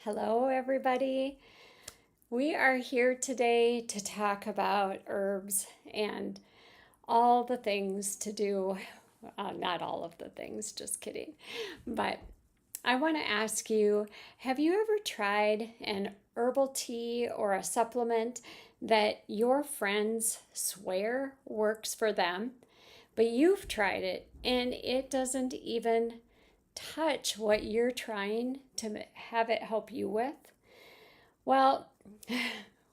Hello, everybody. We are here today to talk about herbs and all the things to do. Not all of the things, just kidding. But I want to ask you, have you ever tried an herbal tea or a supplement that your friends swear works for them, but you've tried it and it doesn't even touch what you're trying to have it help you with? Well,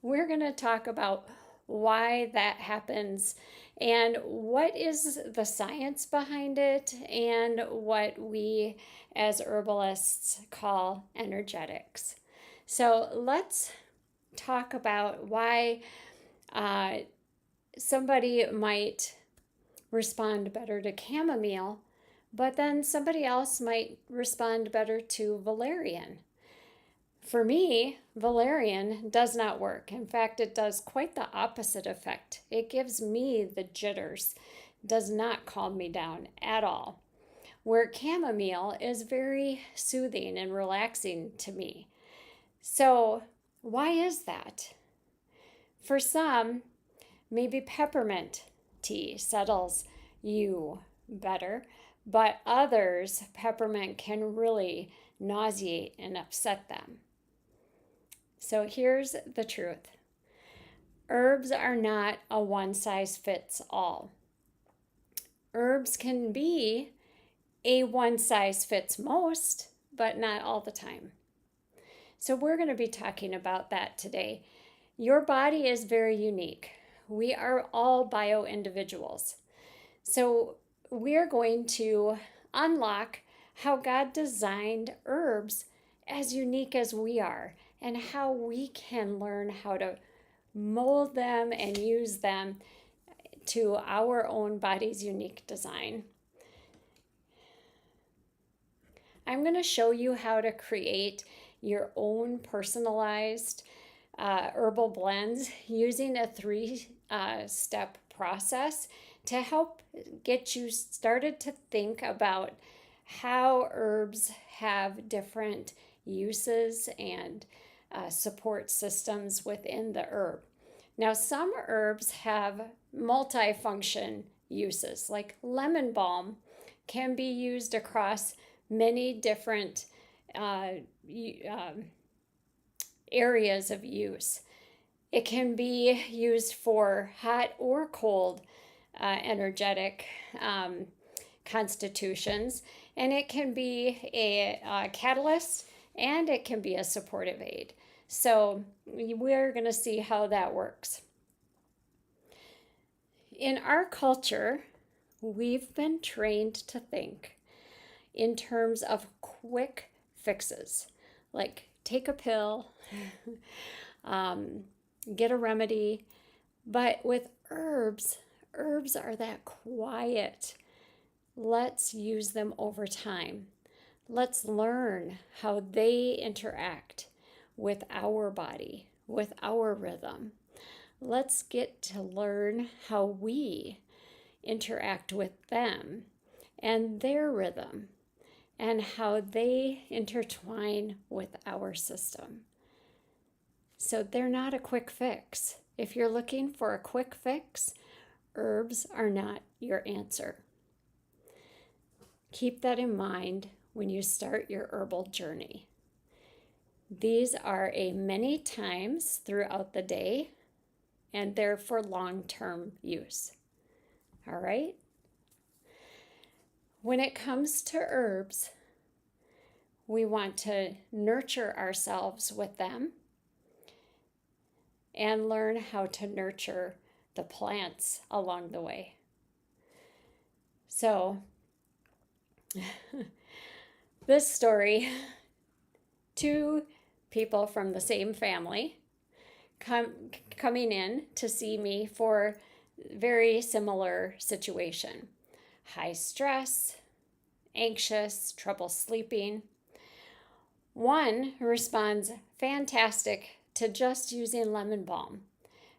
we're going to talk about why that happens and what is the science behind it and what we as herbalists call energetics. So let's talk about why uh, somebody might respond better to chamomile, but then somebody else might respond better to valerian. For me, valerian does not work. In fact, it does quite the opposite effect. It gives me the jitters, does not calm me down at all. Where chamomile is very soothing and relaxing to me. So, why is that? For some, maybe peppermint tea settles you better, but others, peppermint can really nauseate and upset them. So here's the truth. Herbs are not a one size fits all. Herbs can be a one size fits most, but not all the time. So we're going to be talking about that today. Your body is very unique. We are all bio individuals. So we're going to unlock how God designed herbs as unique as we are and how we can learn how to mold them and use them to our own body's unique design. I'm going to show you how to create your own personalized herbal blends using a three-step process to help get you started to think about how herbs have different uses and support systems within the herb. Now, some herbs have multifunction uses, like lemon balm can be used across many different areas of use. It can be used for hot or cold energetic constitutions, and it can be a catalyst and it can be a supportive aid. So we're going to see how that works. In our culture, we've been trained to think in terms of quick fixes, like take a pill, get a remedy. But with herbs are that quiet. Let's use them over time. Let's learn how they interact with our body, with our rhythm. Let's get to learn how we interact with them and their rhythm and how they intertwine with our system. So they're not a quick fix. If you're looking for a quick fix, herbs are not your answer. Keep that in mind when you start your herbal journey. These are a many times throughout the day, and they're for long-term use. All right? When it comes to herbs, we want to nurture ourselves with them and learn how to nurture the plants along the way. So, this story, two people from the same family coming in to see me for very similar situation. High stress, anxious, trouble sleeping. One responds fantastic to just using lemon balm.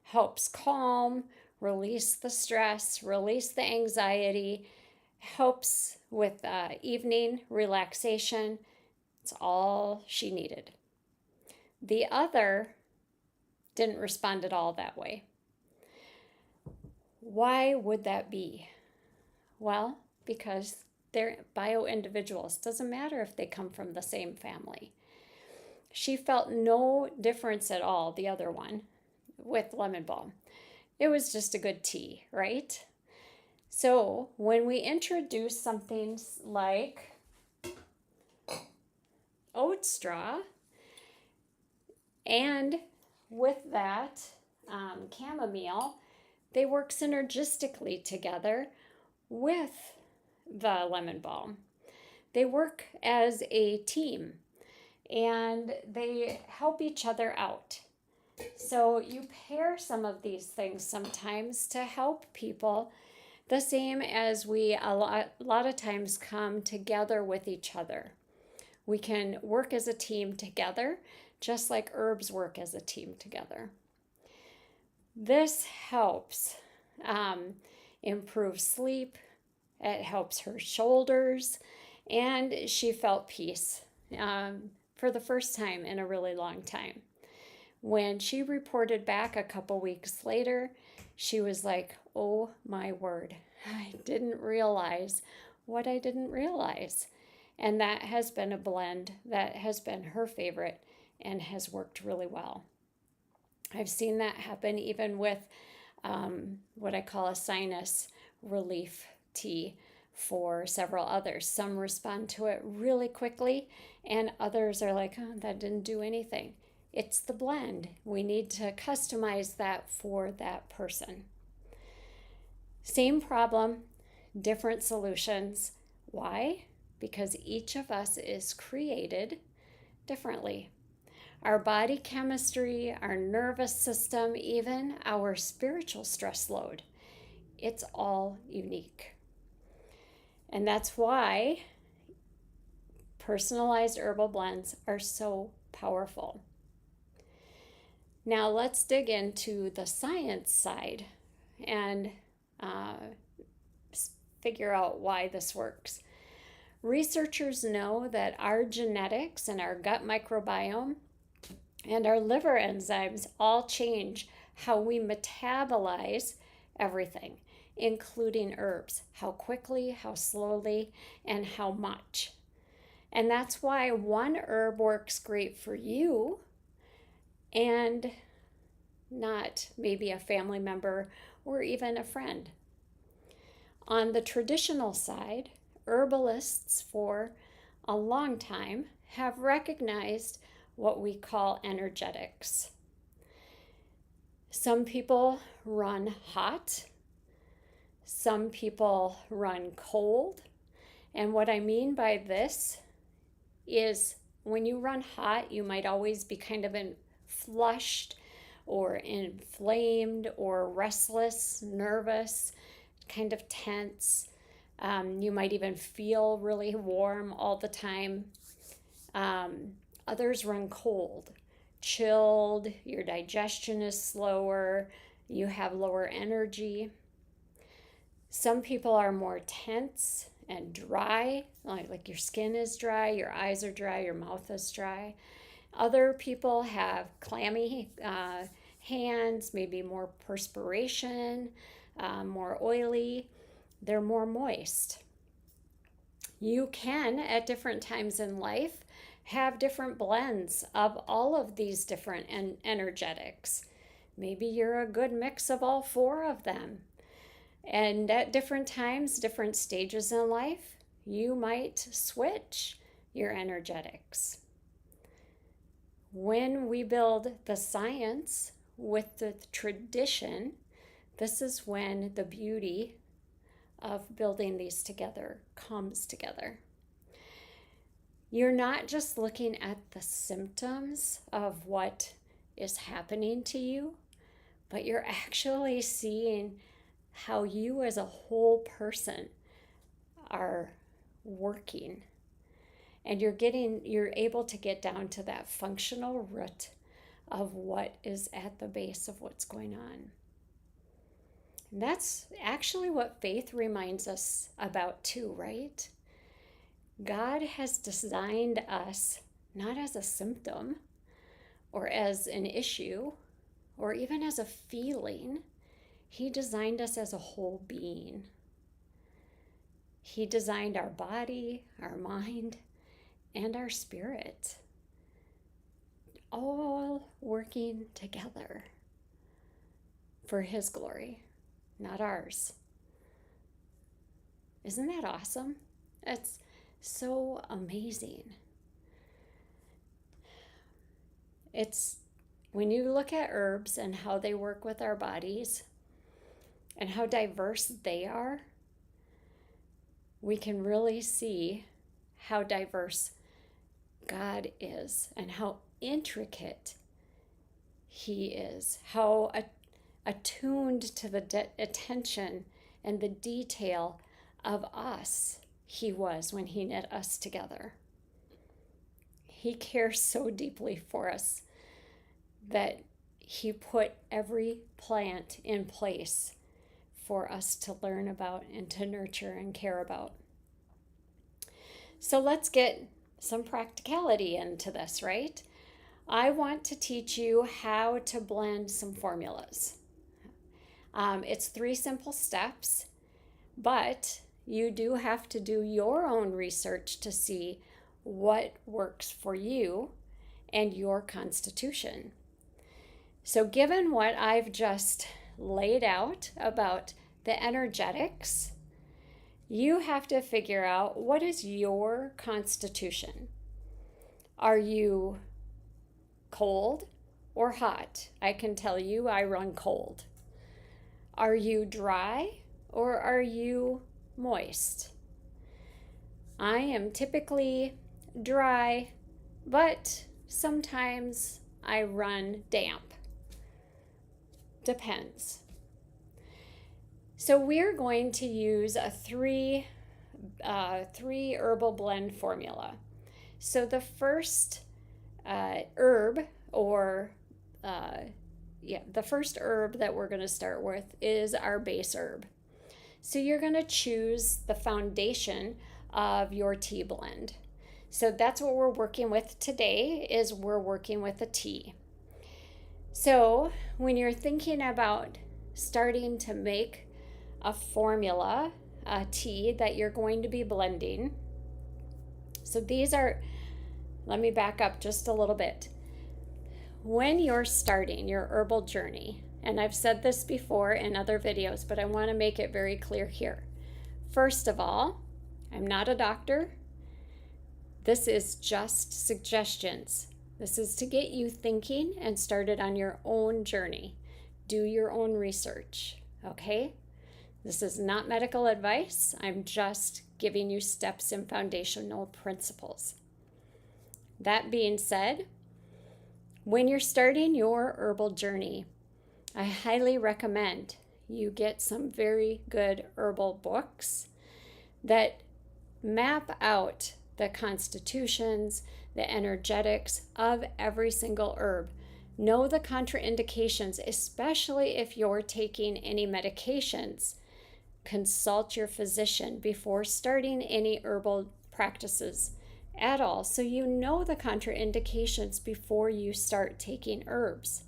Helps calm, release the stress, release the anxiety, helps with evening relaxation. It's all she needed. The other didn't respond at all that way. Why would that be? Well, because they're bio-individuals. Doesn't matter if they come from the same family. She felt no difference at all, the other one, with lemon balm. It was just a good tea, right? So when we introduce something like oat straw, and with that chamomile, they work synergistically together with the lemon balm. They work as a team and they help each other out. So you pair some of these things sometimes to help people, the same as we a lot of times come together with each other. We can work as a team together, just like herbs work as a team together. This helps improve sleep. It helps her shoulders, and she felt peace for the first time in a really long time. When she reported back a couple weeks later, she was like, oh my word, I didn't realize what I didn't realize. And that has been a blend that has been her favorite and has worked really well. I've seen that happen even with what I call a sinus relief tea for several others. Some respond to it really quickly, and others are like, oh, that didn't do anything. It's the blend. We need to customize that for that person. Same problem, different solutions. Why? Because each of us is created differently. Our body chemistry, our nervous system, even our spiritual stress load, it's all unique. And that's why personalized herbal blends are so powerful. Now let's dig into the science side and figure out why this works. Researchers know that our genetics and our gut microbiome and our liver enzymes all change how we metabolize everything, including herbs, how quickly, how slowly, and how much. And that's why one herb works great for you and not maybe a family member or even a friend. On the traditional side, herbalists for a long time have recognized what we call energetics. Some people run hot, some people run cold, and what I mean by this is when you run hot, you might always be kind of flushed or inflamed or restless, nervous, kind of tense. You might even feel really warm all the time. Others run cold, chilled, your digestion is slower, you have lower energy. Some people are more tense and dry, like your skin is dry, your eyes are dry, your mouth is dry. Other people have clammy hands, maybe more perspiration, more oily. They're more moist. You can, at different times in life, have different blends of all of these different energetics. Maybe you're a good mix of all four of them. And at different times, different stages in life, you might switch your energetics. When we build the science with the tradition, this is when the beauty of building these together comes together. You're not just looking at the symptoms of what is happening to you, but you're actually seeing how you as a whole person are working. And you're able to get down to that functional root of what is at the base of what's going on. And that's actually what faith reminds us about too, right? God has designed us not as a symptom or as an issue or even as a feeling. He designed us as a whole being. He designed our body, our mind, and our spirit, all working together for His glory, not ours. Isn't that awesome? It's so amazing. It's when you look at herbs and how they work with our bodies and how diverse they are, we can really see how diverse God is and how intricate He is, how attuned to the attention and the detail of us He was when He knit us together. He cares so deeply for us that He put every plant in place for us to learn about and to nurture and care about. So let's get some practicality into this, right? I want to teach you how to blend some formulas. It's 3 simple steps, but you do have to do your own research to see what works for you and your constitution. So given what I've just laid out about the energetics, you have to figure out what is your constitution. Are you cold or hot? I can tell you I run cold. Are you dry or are you moist? I am typically dry, but sometimes I run damp. Depends. So we're going to use a three herbal blend formula. So the first herb the first herb that we're going to start with is our base herb. So you're going to choose the foundation of your tea blend. So that's what we're working with today, is we're working with a tea. So when you're thinking about starting to make a formula, a tea that you're going to be blending, so these are, let me back up just a little bit. When you're starting your herbal journey, and I've said this before in other videos, but I want to make it very clear here. First of all, I'm not a doctor. This is just suggestions. This is to get you thinking and started on your own journey. Do your own research, okay? This is not medical advice. I'm just giving you steps and foundational principles. That being said, when you're starting your herbal journey, I highly recommend you get some very good herbal books that map out the constitutions, the energetics of every single herb. Know the contraindications, especially if you're taking any medications. Consult your physician before starting any herbal practices at all, so you know the contraindications before you start taking herbs.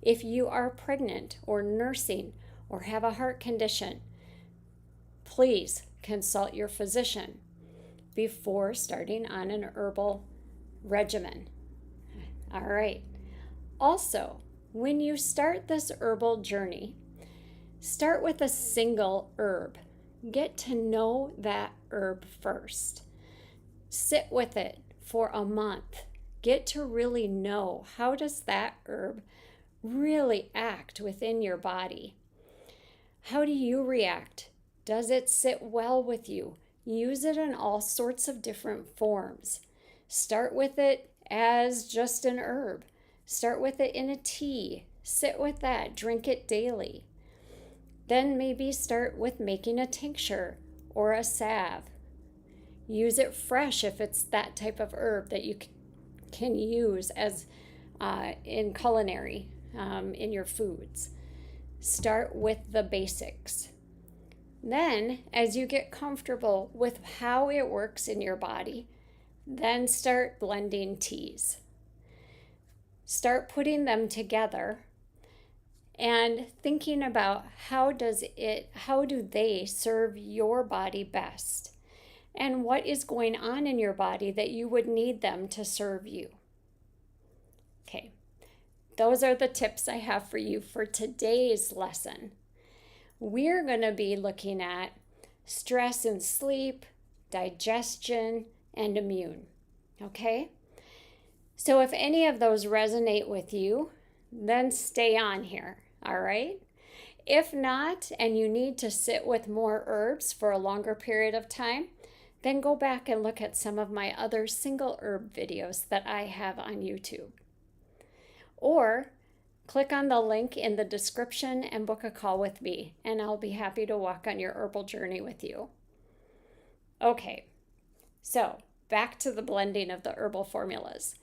If you are pregnant or nursing or have a heart condition, please consult your physician before starting on an herbal regimen. All right. Also, when you start this herbal journey, start with a single herb. Get to know that herb first. Sit with it for a month. Get to really know, how does that herb really act within your body? How do you react? Does it sit well with you? Use it in all sorts of different forms. Start with it as just an herb. Start with it in a tea. Sit with that. Drink it daily. Then maybe start with making a tincture or a salve. Use it fresh if it's that type of herb that you can use as in culinary, in your foods. Start with the basics. Then, as you get comfortable with how it works in your body, then start blending teas. start putting them together and thinking about how do they serve your body best, and what is going on in your body that you would need them to serve you. Okay, those are the tips I have for you for today's lesson. We're going to be looking at stress and sleep, digestion, and immune. Okay? So if any of those resonate with you, then stay on here. All right? If not, and you need to sit with more herbs for a longer period of time, then go back and look at some of my other single herb videos that I have on YouTube. Or click on the link in the description and book a call with me, and I'll be happy to walk on your herbal journey with you. Okay, so back to the blending of the herbal formulas.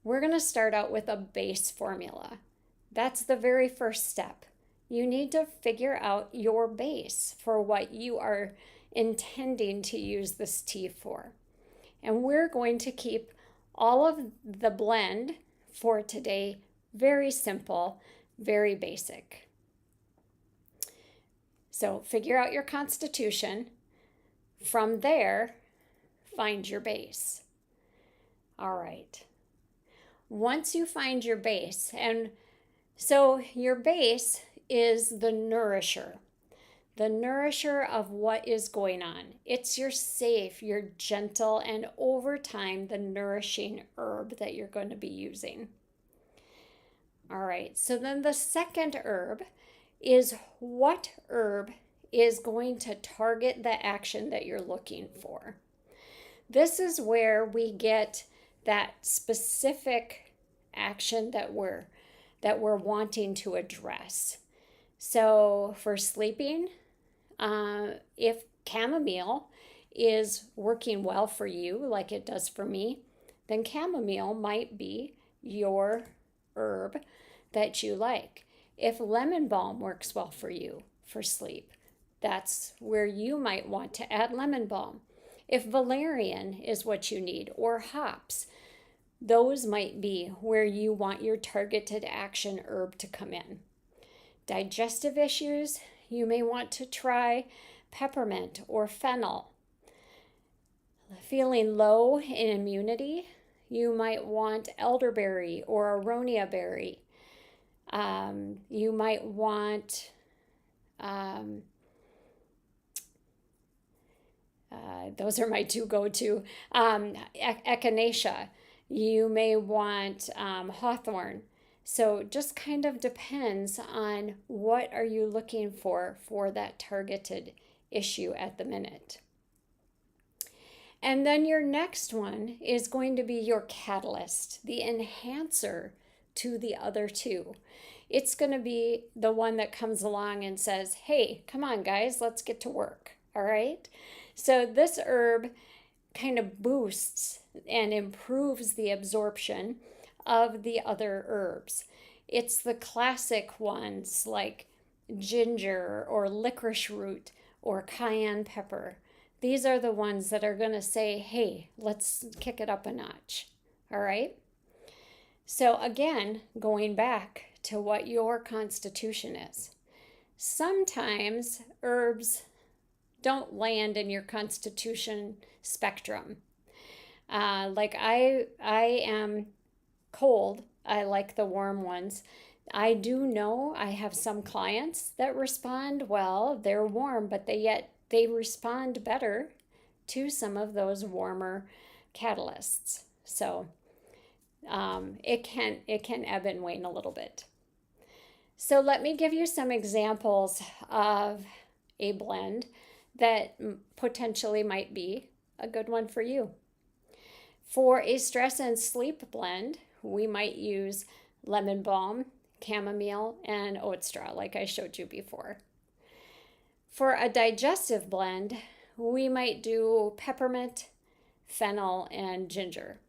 We're going to start out with a base formula. That's the very first step. You need to figure out your base for what you are intending to use this tea for. And we're going to keep all of the blend for today very simple, very basic. So figure out your constitution. From there, find your base. All right. Once you find your base, and so your base is the nourisher of what is going on. It's your safe, your gentle, and over time, the nourishing herb that you're going to be using. All right, so then the second herb is what herb is going to target the action that you're looking for. This is where we get that specific action that we're wanting to address. So for sleeping, if chamomile is working well for you, like it does for me, then chamomile might be your herb that you like. If lemon balm works well for you for sleep, that's where you might want to add lemon balm. If valerian is what you need, or hops, those might be where you want your targeted action herb to come in. Digestive issues, you may want to try peppermint or fennel. Feeling low in immunity, you might want elderberry or aronia berry. You might want those are my two go-to. Echinacea. You may want hawthorn. So just kind of depends on what are you looking for that targeted issue at the minute. And then your next one is going to be your catalyst, the enhancer to the other two. It's going to be the one that comes along and says, hey, come on guys, let's get to work. All right. So this herb kind of boosts and improves the absorption of the other herbs. It's the classic ones like ginger or licorice root or cayenne pepper. These are the ones that are going to say, hey, let's kick it up a notch. All right. So again, going back to what your constitution is. Sometimes herbs don't land in your constitution spectrum. Like I am cold. I like the warm ones. I do know I have some clients that respond well. They're warm, but they respond better to some of those warmer catalysts. So it can ebb and wane a little bit. So let me give you some examples of a blend that potentially might be a good one for you. For a stress and sleep blend, we might use lemon balm, chamomile, and oat straw, like I showed you before. For a digestive blend, we might do peppermint, fennel, and ginger.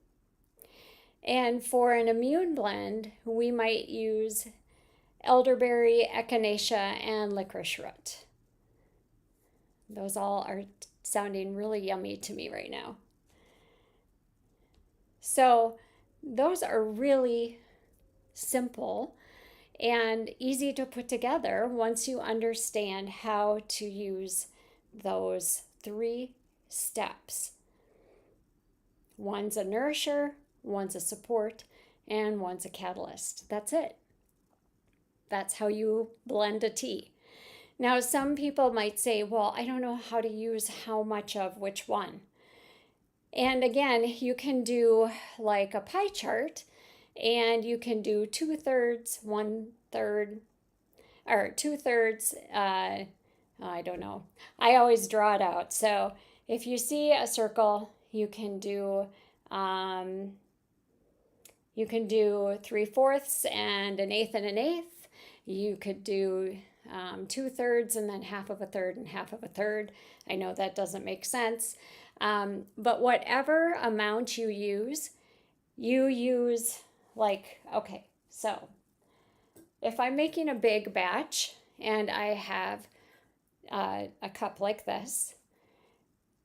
And for an immune blend, we might use elderberry, echinacea, and licorice root. Those all are sounding really yummy to me right now. So those are really simple and easy to put together once you understand how to use those 3 steps. One's a nourisher, one's a support, and one's a catalyst. That's it. That's how you blend a tea. Now, some people might say, well, I don't know how to use how much of which one. And again, you can do like a pie chart, and you can do 2/3, 1/3, or 2/3. I don't know. I always draw it out. So if you see a circle, you can do 3/4 and an eighth and an eighth. You could do 2/3 and then half of a third and half of a third. I know that doesn't make sense. But whatever amount you use like, okay, so if I'm making a big batch and I have a cup like this,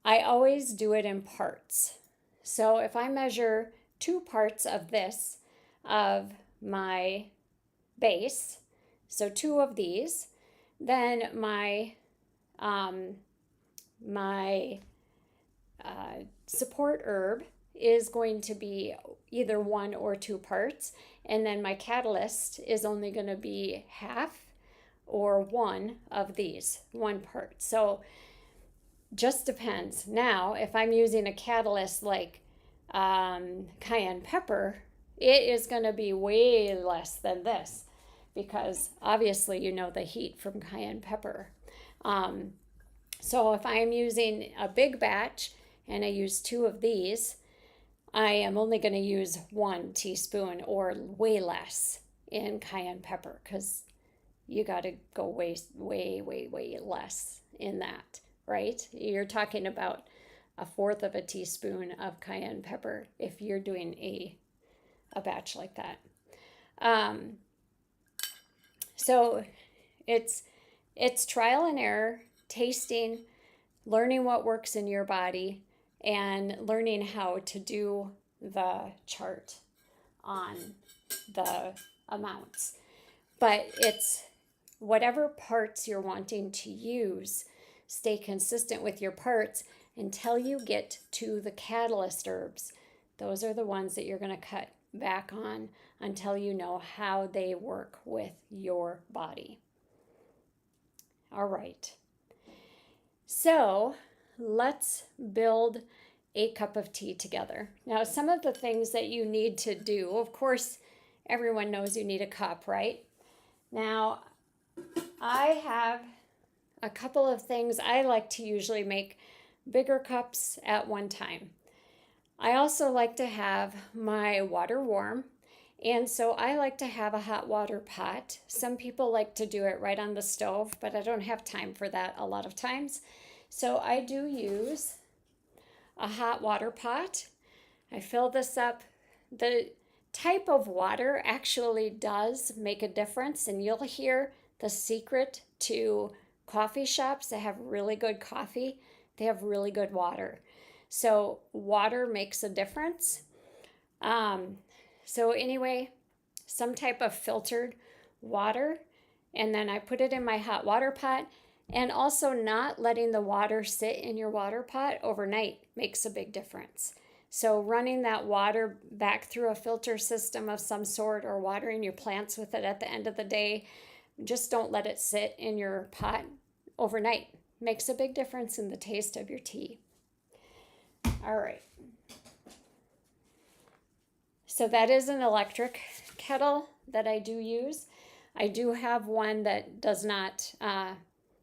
I always do it in parts. So if I measure 2 parts of this, of my base, so 2 of these, then my support herb is going to be either 1 or 2 parts, and then my catalyst is only going to be half or 1 of these, 1 part. So just depends. Now, if I'm using a catalyst like cayenne pepper, it is going to be way less than this, because obviously you know the heat from cayenne pepper. So if I'm using a big batch and I use 2 of these, I am only going to use 1 teaspoon or way less in cayenne pepper, because you got to go way less in that, right? You're talking about 1/4 of a teaspoon of cayenne pepper if you're doing a batch like that. So it's trial and error, tasting, learning what works in your body, and learning how to do the chart on the amounts. But it's whatever parts you're wanting to use, stay consistent with your parts until you get to the catalyst herbs. Those are the ones that you're going to cut back on until you know how they work with your body. All right. So let's build a cup of tea together. Now, some of the things that you need to do, of course, everyone knows you need a cup, right? Now, I have a couple of things. I like to usually make bigger cups at one time. I also like to have my water warm, and so I like to have a hot water pot. Some people like to do it right on the stove, but I don't have time for that a lot of times. So I do use a hot water pot. I fill this up. The type of water actually does make a difference, and you'll hear the secret to coffee shops that have really good coffee. They have really good water. So water makes a difference. So anyway, some type of filtered water, and then I put it in my hot water pot. And also not letting the water sit in your water pot overnight makes a big difference. So running that water back through a filter system of some sort, or watering your plants with it at the end of the day, just don't let it sit in your pot overnight. Makes a big difference in the taste of your tea. All right. So that is an electric kettle that I do use. I do have one that does not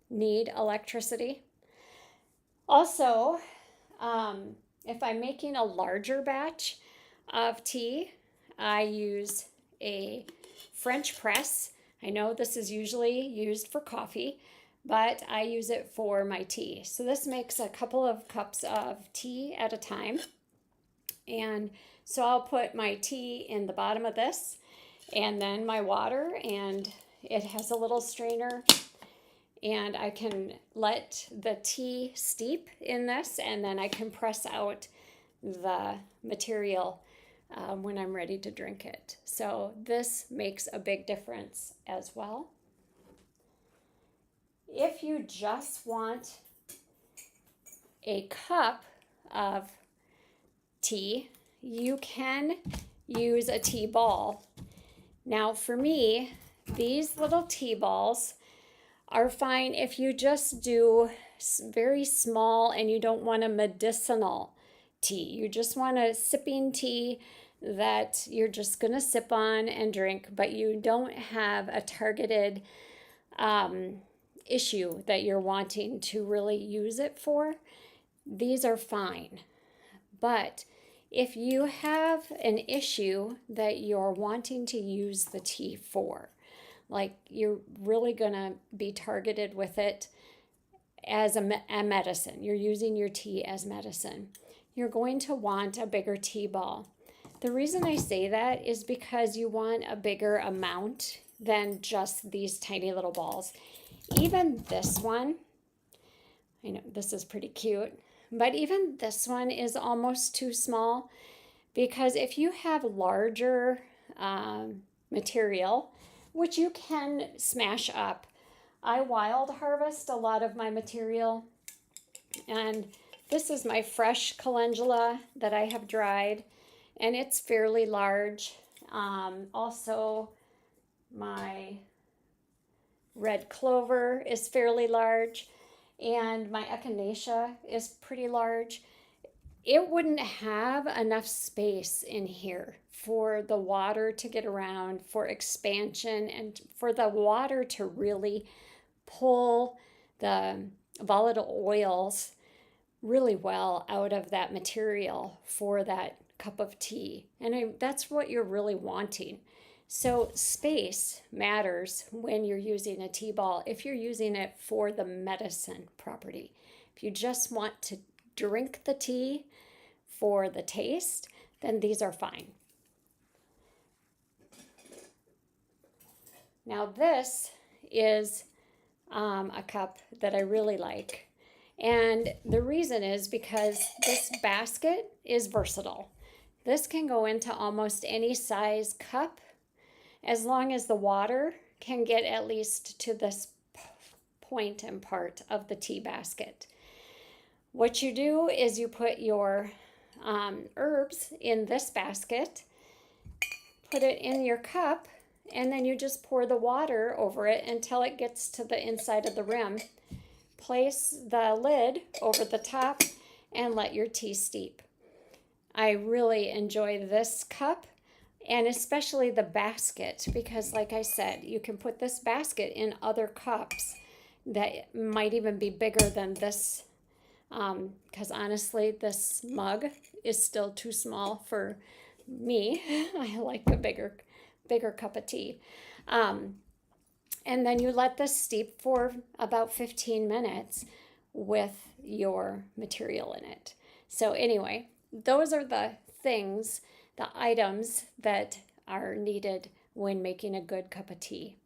need electricity. Also, if I'm making a larger batch of tea, I use a French press. I know this is usually used for coffee, but I use it for my tea. So this makes a couple of cups of tea at a time. And so I'll put my tea in the bottom of this, and then my water, and it has a little strainer, and I can let the tea steep in this, and then I can press out the material when I'm ready to drink it. So this makes a big difference as well. If you just want a cup of tea, you can use a tea ball. Now for me, these little tea balls are fine if you just do very small and you don't want a medicinal tea. You just want a sipping tea that you're just going to sip on and drink, but you don't have a targeted issue that you're wanting to really use it for. These are fine. But if you have an issue that you're wanting to use the tea for, like you're really going to be targeted with it as a medicine, you're using your tea as medicine, you're going to want a bigger tea ball. The reason I say that is because you want a bigger amount than just these tiny little balls. Even this one, I know this is pretty cute, but even this one is almost too small, because if you have larger material, which you can smash up, I wild harvest a lot of my material, and this is my fresh calendula that I have dried, and it's fairly large. Also, my red clover is fairly large, and my echinacea is pretty large. It wouldn't have enough space in here for the water to get around, for expansion, and for the water to really pull the volatile oils really well out of that material for that cup of tea. And that's what you're really wanting. So space matters when you're using a tea ball if you're using it for the medicine property. If you just want to drink the tea for the taste, then these are fine. Now this is a cup that I really like. And the reason is because this basket is versatile. This can go into almost any size cup, as long as the water can get at least to this point and part of the tea basket. What you do is you put your herbs in this basket, put it in your cup, and then you just pour the water over it until it gets to the inside of the rim. Place the lid over the top and let your tea steep. I really enjoy this cup, and especially the basket, because like I said, you can put this basket in other cups that might even be bigger than this, because honestly this mug is still too small for me. I like a bigger cup of tea. And then you let this steep for about 15 minutes with your material in it. So anyway, those are the things, the items that are needed when making a good cup of tea.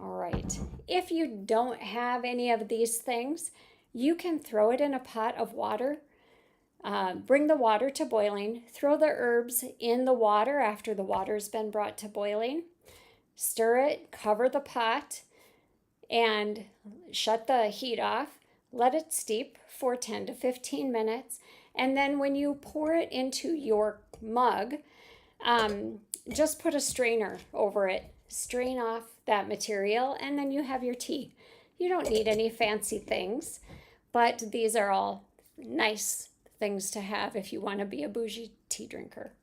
All right. If you don't have any of these things, you can throw it in a pot of water. Bring the water to boiling. Throw the herbs in the water after the water's been brought to boiling. Stir it, cover the pot, and shut the heat off. Let it steep for 10 to 15 minutes. And then when you pour it into your mug, just put a strainer over it. Strain off that material, and then you have your tea. You don't need any fancy things, but these are all nice things to have if you want to be a bougie tea drinker.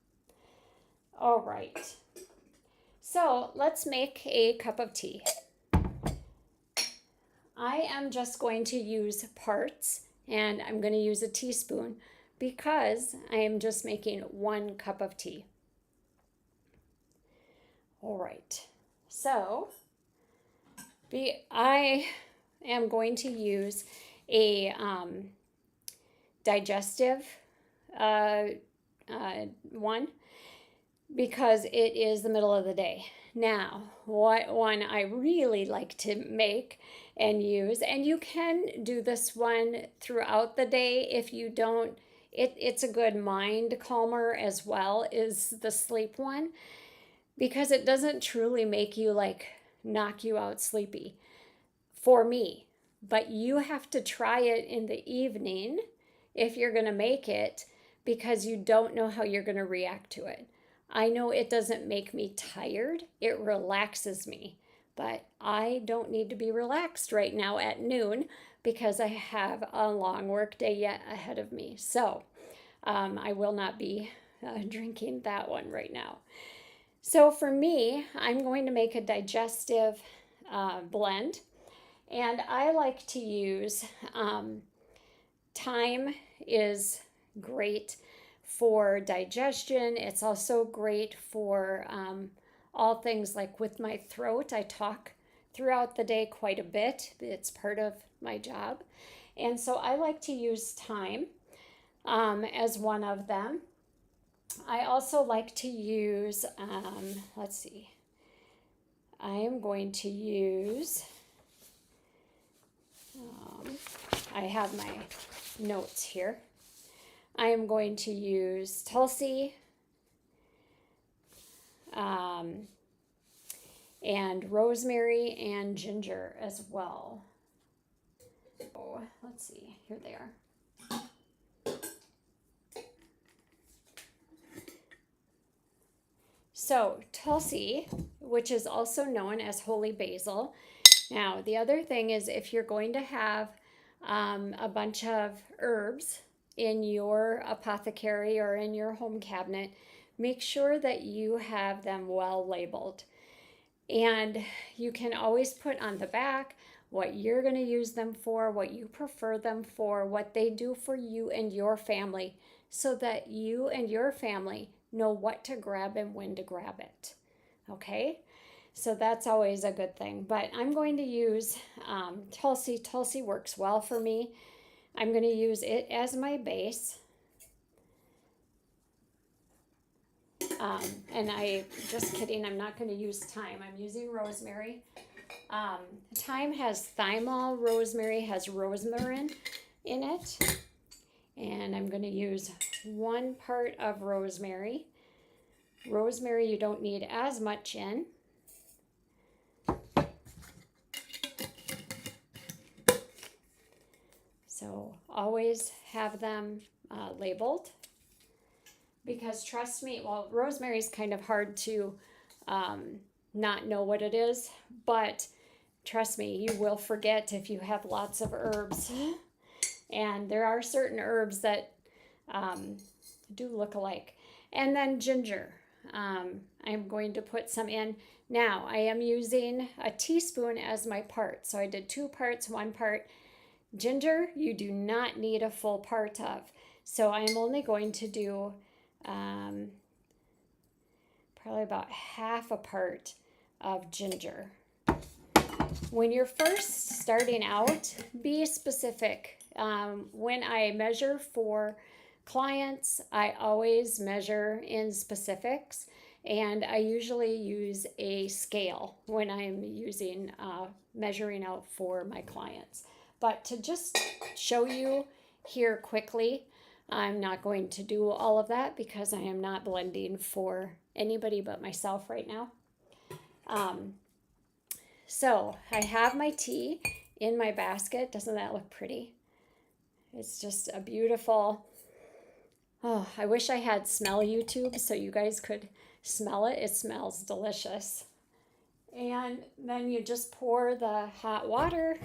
All right. So let's make a cup of tea. I am just going to use parts, and I'm going to use a teaspoon because I am just making 1 cup of tea. All right, so I am going to use a digestive one, because it is the middle of the day. Now, what one I really like to make and use, and you can do this one throughout the day if you don't It's a good mind calmer as well, is the sleep one, because it doesn't truly make you like knock you out sleepy for me. But you have to try it in the evening if you're going to make it, because you don't know how you're going to react to it. I know it doesn't make me tired, it relaxes me, but I don't need to be relaxed right now at noon because I have a long work day yet ahead of me. So I will not be drinking that one right now. So for me, I'm going to make a digestive blend, and I like to use thyme is great for digestion. It's also great for all things like with my throat. I talk throughout the day quite a bit. It's part of my job. And so I like to use thyme as one of them. I also like to use, let's see, I am going to use, I have my notes here. I am going to use Tulsi and rosemary and ginger as well. Oh, let's see, here they are. So Tulsi, which is also known as holy basil. Now, the other thing is, if you're going to have a bunch of herbs in your apothecary or in your home cabinet, make sure that you have them well labeled. And you can always put on the back what you're going to use them for, what you prefer them for, what they do for you and your family, so that you and your family know what to grab and when to grab it. Okay? So that's always a good thing. But I'm going to use Tulsi. Tulsi works well for me. I'm going to use it as my base. And just kidding, I'm not going to use thyme. I'm using rosemary. Thyme has thymol, rosemary has rosmarin in it. And I'm going to use 1 part of rosemary. Rosemary you don't need as much in. So always have them labeled, because trust me, well, rosemary is kind of hard to not know what it is, but trust me, you will forget if you have lots of herbs. And there are certain herbs that do look alike. And then ginger. I'm going to put some in. Now, I am using a teaspoon as my part. So I did 2 parts, 1 part. Ginger, you do not need a full part of. So I am only going to do probably about half a part of ginger. When you're first starting out, be specific. When I measure for clients, I always measure in specifics, and I usually use a scale when I'm using measuring out for my clients. But to just show you here quickly, I'm not going to do all of that because I am not blending for anybody but myself right now. So I have my tea in my basket. Doesn't that look pretty? It's just a beautiful, oh, I wish I had smell YouTube so you guys could smell it. It smells delicious. And then you just pour the hot water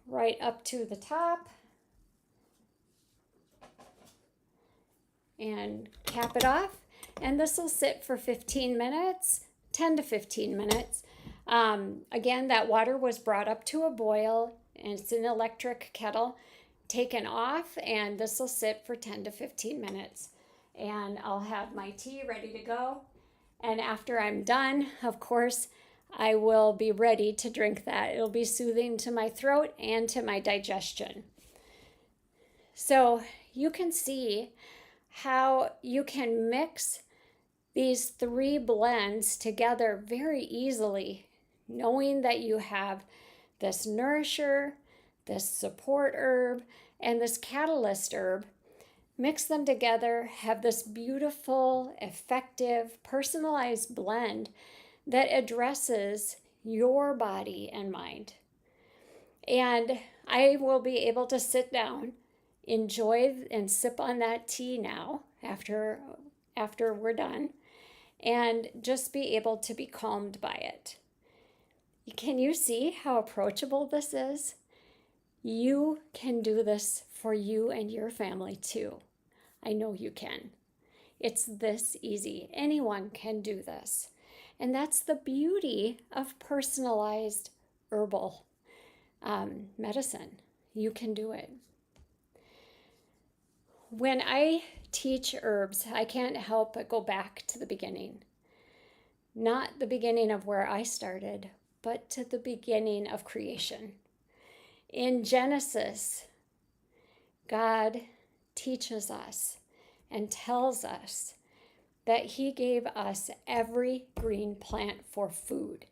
right up to the top and cap it off. And this will sit for 15 minutes, 10 to 15 minutes. Again, that water was brought up to a boil, and it's an electric kettle, taken off, and this will sit for 10 to 15 minutes. And I'll have my tea ready to go. And after I'm done, of course, I will be ready to drink that. It'll be soothing to my throat and to my digestion. So you can see how you can mix these 3 blends together very easily, knowing that you have this Nourisher, this support herb, and this catalyst herb, mix them together, have this beautiful, effective, personalized blend that addresses your body and mind. And I will be able to sit down, enjoy and sip on that tea now after we're done, and just be able to be calmed by it. Can you see how approachable this is? You can do this for you and your family too. I know you can. It's this easy. Anyone can do this. And that's the beauty of personalized herbal medicine. You can do it. When I teach herbs, I can't help but go back to the beginning. Not the beginning of where I started, but to the beginning of creation. In Genesis, God teaches us and tells us that He gave us every green plant for food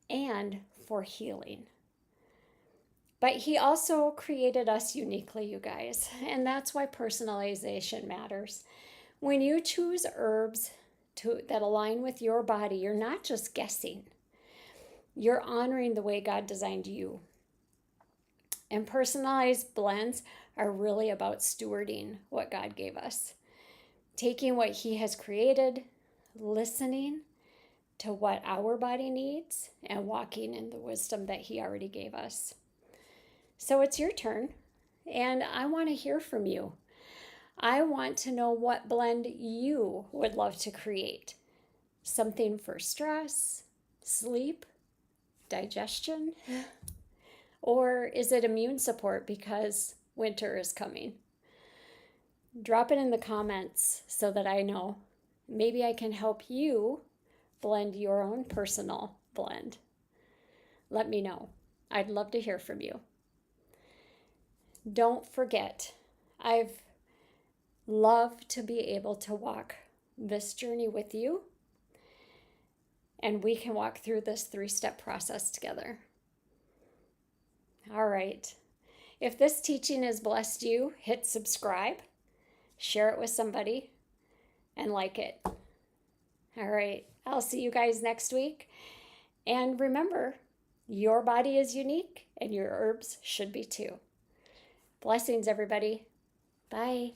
and for healing. But He also created us uniquely, you guys, and that's why personalization matters. When you choose herbs that align with your body, you're not just guessing. You're honoring the way God designed you. And personalized blends are really about stewarding what God gave us. Taking what He has created, listening to what our body needs, and walking in the wisdom that He already gave us. So it's your turn, and I want to hear from you. I want to know what blend you would love to create. Something for stress, sleep, digestion, or is it immune support because winter is coming? Drop it in the comments so that I know. Maybe I can help you blend your own personal blend. Let me know. I'd love to hear from you. Don't forget, I've loved to be able to walk this journey with you, and we can walk through this 3-step process together. All right. If this teaching has blessed you, hit subscribe, share it with somebody, and like it. All right. I'll see you guys next week. And remember, your body is unique and your herbs should be too. Blessings, everybody. Bye.